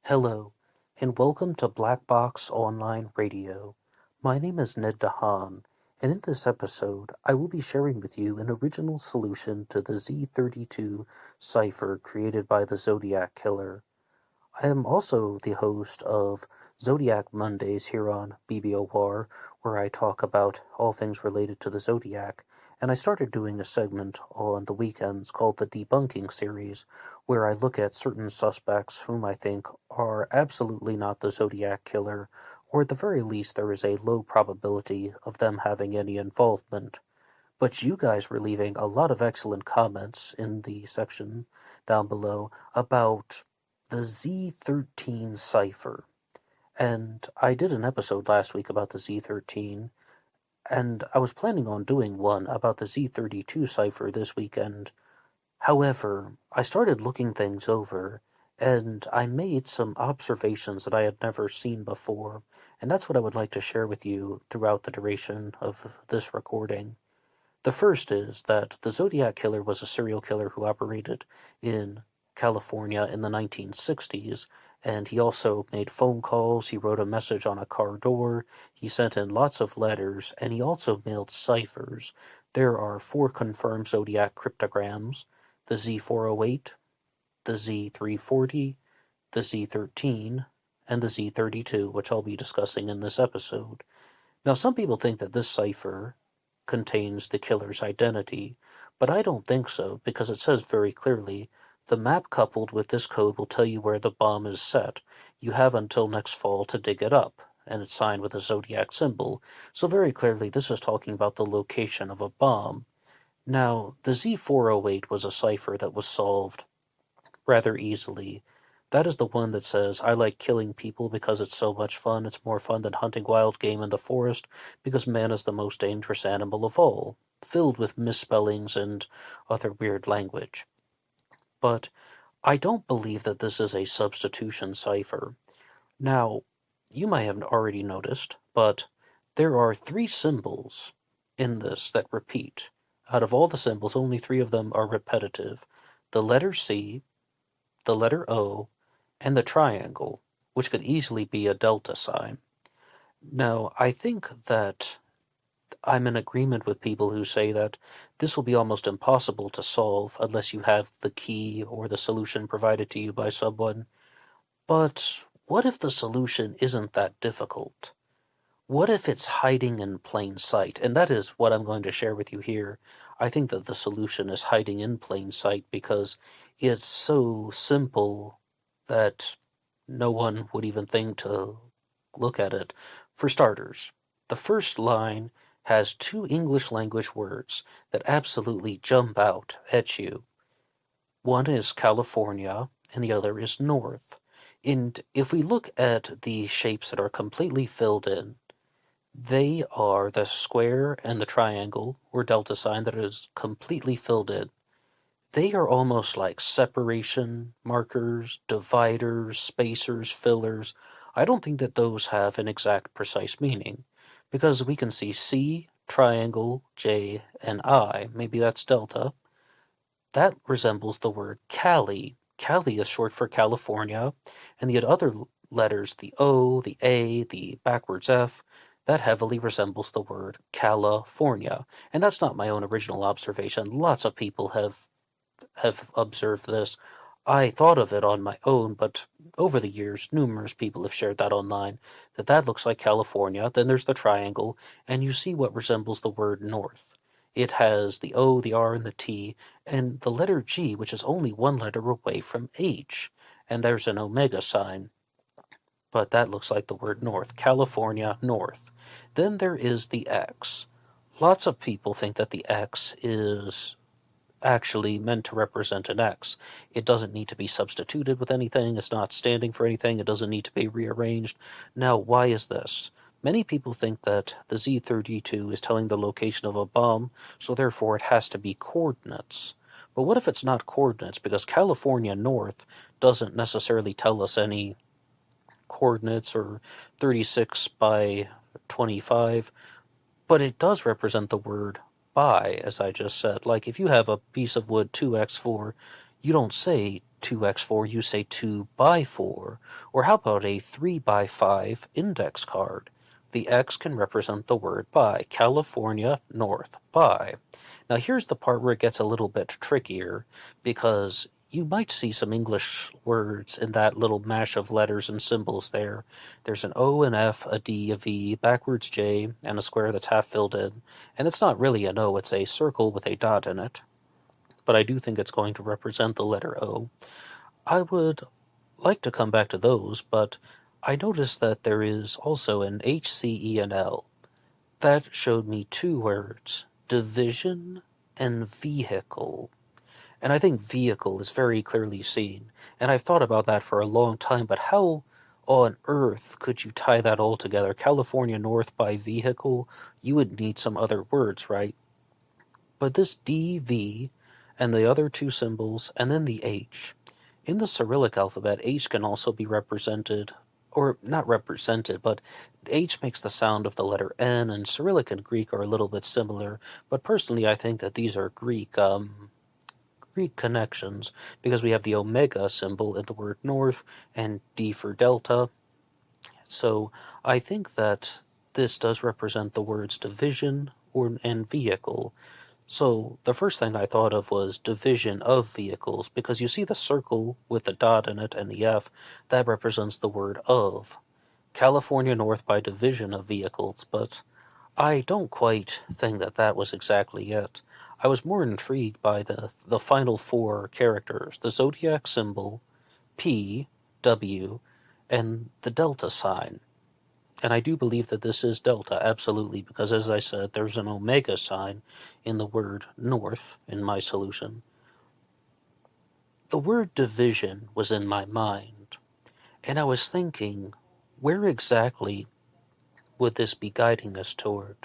Hello, and welcome to Black Box Online Radio. My name is Ned DeHaan, and in this episode, I will be sharing with you an original solution to the Z32 Cipher created by the Zodiac killer. I am also the host of Zodiac Mondays here on BBOR, where I talk about all things related to the Zodiac, and I started doing a segment on the weekends called the Debunking Series, where I look at certain suspects whom I think are absolutely not the Zodiac killer, or at the very least there is a low probability of them having any involvement. But you guys were leaving a lot of excellent comments in the section down below about the Z13 Cipher. And I did an episode last week about the Z13, and I was planning on doing one about the Z32 Cipher this weekend. However, I started looking things over, and I made some observations that I had never seen before, and that's what I would like to share with you throughout the duration of this recording. The first is that the Zodiac killer was a serial killer who operated in California in the 1960s, and he also made phone calls, he wrote a message on a car door, he sent in lots of letters, and he also mailed ciphers. There are 4 confirmed Zodiac cryptograms: the Z408, the Z340, the Z13, and the Z32, which I'll be discussing in this episode. Now, some people think that this cipher contains the killer's identity, but I don't think so, because it says very clearly, the map coupled with this code will tell you where the bomb is set. You have until next fall to dig it up, and it's signed with a Zodiac symbol, so very clearly this is talking about the location of a bomb. Now, the Z408 was a cipher that was solved rather easily. That is the one that says, I like killing people because it's so much fun. It's more fun than hunting wild game in the forest because man is the most dangerous animal of all, filled with misspellings and other weird language. But I don't believe that this is a substitution cipher. Now, you might have already noticed, but there are 3 symbols in this that repeat. Out of all the symbols, only 3 of them are repetitive. The letter C, the letter O, and the triangle, which could easily be a delta sign. Now, I think that I'm in agreement with people who say that this will be almost impossible to solve unless you have the key or the solution provided to you by someone. But what if the solution isn't that difficult? What if it's hiding in plain sight? And that is what I'm going to share with you here. I think that the solution is hiding in plain sight because it's so simple that no one would even think to look at it. For starters, the first line has 2 English language words that absolutely jump out at you. One is California, and the other is North. And if we look at the shapes that are completely filled in, they are the square and the triangle, or delta sign, that is completely filled in. They are almost like separation markers, dividers, spacers, fillers. I don't think that those have an exact precise meaning, because we can see C, triangle, J, and I. Maybe that's delta. That resembles the word Cali. Cali is short for California, and the other letters, the O, the A, the backwards F, that heavily resembles the word California. And that's not my own original observation. Lots of people have observed this. I thought of it on my own, but over the years, numerous people have shared that online, that looks like California. Then there's the triangle, and you see what resembles the word north. It has the O, the R, and the T, and the letter G, which is only 1 letter away from H. And there's an omega sign. But that looks like the word north. California, north. Then there is the X. Lots of people think that the X is actually meant to represent an X. It doesn't need to be substituted with anything. It's not standing for anything. It doesn't need to be rearranged. Now, why is this? Many people think that the Z32 is telling the location of a bomb, so therefore it has to be coordinates. But what if it's not coordinates? Because California North doesn't necessarily tell us any coordinates, or 36 by 25, but it does represent the word by, as I just said. Like if you have a piece of wood 2x4, You don't say 2x4, you say 2x4. Or how about a 3x5 index card? The X can represent the word by. California North by. Now here's the part where it gets a little bit trickier, because you might see some English words in that little mash of letters and symbols there. There's an O, an F, a D, a V, backwards J, and a square that's half filled in. And it's not really an O, it's a circle with a dot in it. But I do think it's going to represent the letter O. I would like to come back to those, but I noticed that there is also an H, C, E, and L. That showed me two words, division and vehicle. And I think vehicle is very clearly seen. And I've thought about that for a long time, but how on earth could you tie that all together? California North by vehicle? You would need some other words, right? But this DV and the other two symbols, and then the H. In the Cyrillic alphabet, H can also be represented, or not represented, but H makes the sound of the letter N, and Cyrillic and Greek are a little bit similar, but personally I think that these are Greek connections, because we have the omega symbol in the word north, and D for delta. So I think that this does represent the words division and vehicle. So the first thing I thought of was division of vehicles, because you see the circle with the dot in it and the F, that represents the word of. California North by division of vehicles, but I don't quite think that that was exactly it. I was more intrigued by the final four characters, the Zodiac symbol, P, W, and the delta sign. And I do believe that this is delta, absolutely, because as I said, there's an omega sign in the word north in my solution. The word division was in my mind, and I was thinking, where exactly would this be guiding us toward?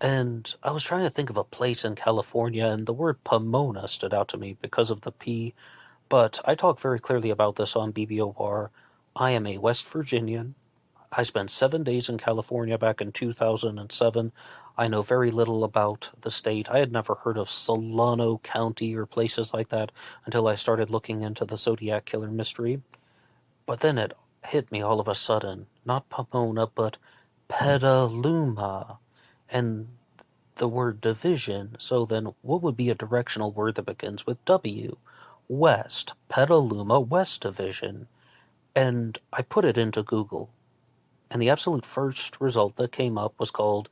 And I was trying to think of a place in California, and the word Pomona stood out to me because of the P, but I talk very clearly about this on BBOR. I am a West Virginian. I spent 7 days in California back in 2007. I know very little about the state. I had never heard of Solano County or places like that until I started looking into the Zodiac killer mystery. But then it hit me all of a sudden. Not Pomona, but Petaluma. And the word division. So then what would be a directional word that begins with W? West. Petaluma West Division. And I put it into Google. And the absolute first result that came up was called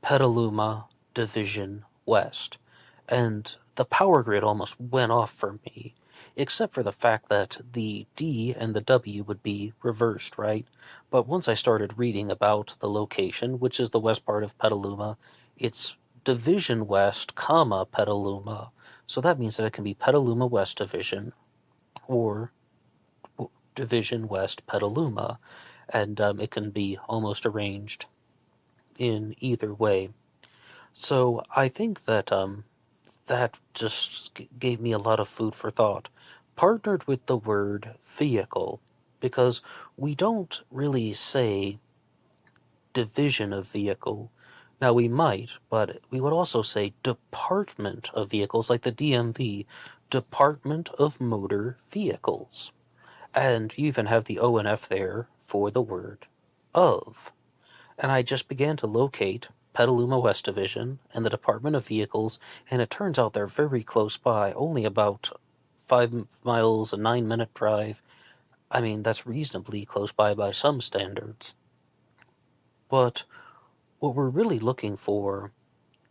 Petaluma Division West. And the power grid almost went off for me, except for the fact that the D and the W would be reversed, right? But once I started reading about the location, which is the west part of Petaluma, it's Division West, comma, Petaluma. So that means that it can be Petaluma West Division or Division West Petaluma. And it can be almost arranged in either way. So I think that that just gave me a lot of food for thought, partnered with the word vehicle, because we don't really say division of vehicle. Now we might, but we would also say department of vehicles, like the DMV, Department of Motor Vehicles. And you even have the O and F there for the word of. And I just began to locate Petaluma West Division and the Department of Vehicles, and it turns out they're very close by, only about 5 miles, a 9-minute drive. I mean, that's reasonably close by some standards. But what we're really looking for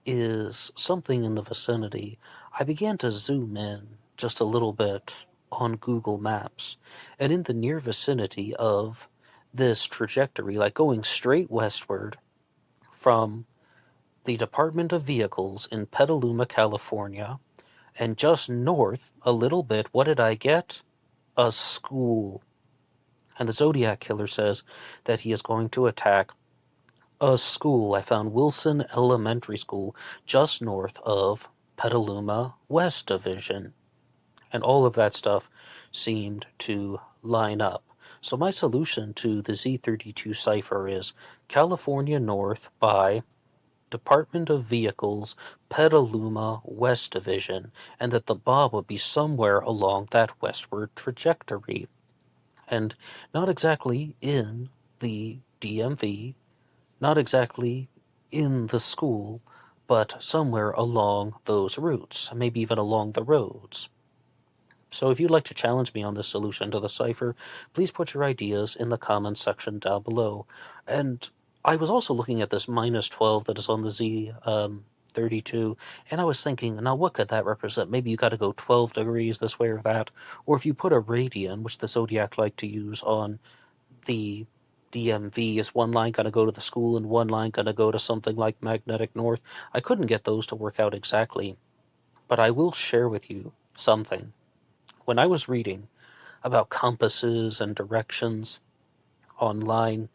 is something in the vicinity. I began to zoom in just a little bit on Google Maps, and in the near vicinity of this trajectory, like going straight westward from the Department of Vehicles in Petaluma, California, and just north a little bit, what did I get? A school. And the Zodiac killer says that he is going to attack a school. I found Wilson Elementary School just north of Petaluma West Division. And all of that stuff seemed to line up. So my solution to the Z32 cipher is California North by Department of Vehicles, Petaluma West Division, and that the bomb would be somewhere along that westward trajectory, and not exactly in the DMV, not exactly in the school, but somewhere along those routes, maybe even along the roads. So if you'd like to challenge me on this solution to the cipher, please put your ideas in the comments section down below. And I was also looking at this -12 that is on the Z32, and I was thinking, now what could that represent? Maybe you got to go 12 degrees this way or that, or if you put a radian, which the Zodiac like to use on the DMV, is one line going to go to the school and one line going to go to something like magnetic north? I couldn't get those to work out exactly, but I will share with you something. When I was reading about compasses and directions online,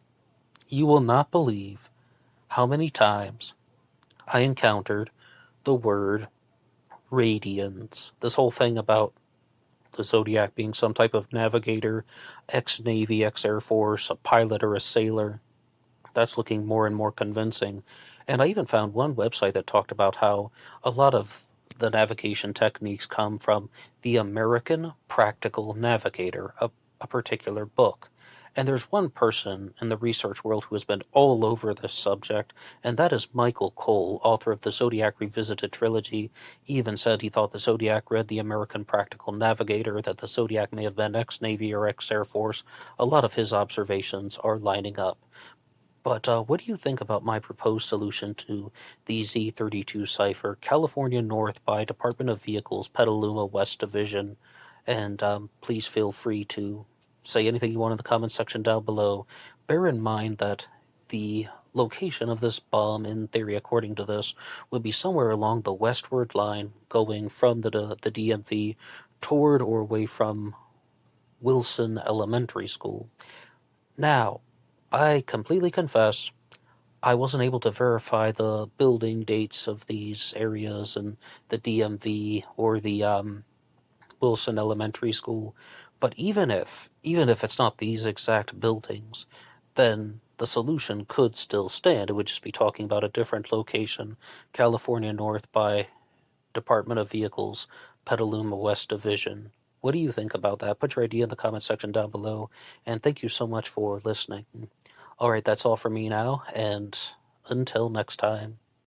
you will not believe how many times I encountered the word radians. This whole thing about the Zodiac being some type of navigator, ex-Navy, ex-Air Force, a pilot or a sailor. That's looking more and more convincing. And I even found one website that talked about how a lot of the navigation techniques come from the American Practical Navigator, a particular book. And there's one person in the research world who has been all over this subject, and that is Michael Cole, author of the Zodiac Revisited trilogy. He even said he thought the Zodiac read the American Practical Navigator, that the Zodiac may have been ex-Navy or ex-Air Force. A lot of his observations are lining up. But what do you think about my proposed solution to the Z32 Cipher, California North by Department of Vehicles, Petaluma West Division? And please feel free to say anything you want in the comments section down below. Bear in mind that the location of this bomb, in theory, according to this, would be somewhere along the westward line going from the DMV toward or away from Wilson Elementary School. Now, I completely confess I wasn't able to verify the building dates of these areas and the DMV or the Wilson Elementary School, but even if it's not these exact buildings, then the solution could still stand. It would just be talking about a different location, California North by Department of Vehicles, Petaluma West Division. What do you think about that? Put your idea in the comment section down below, and thank you so much for listening. All right, that's all for me now, and until next time.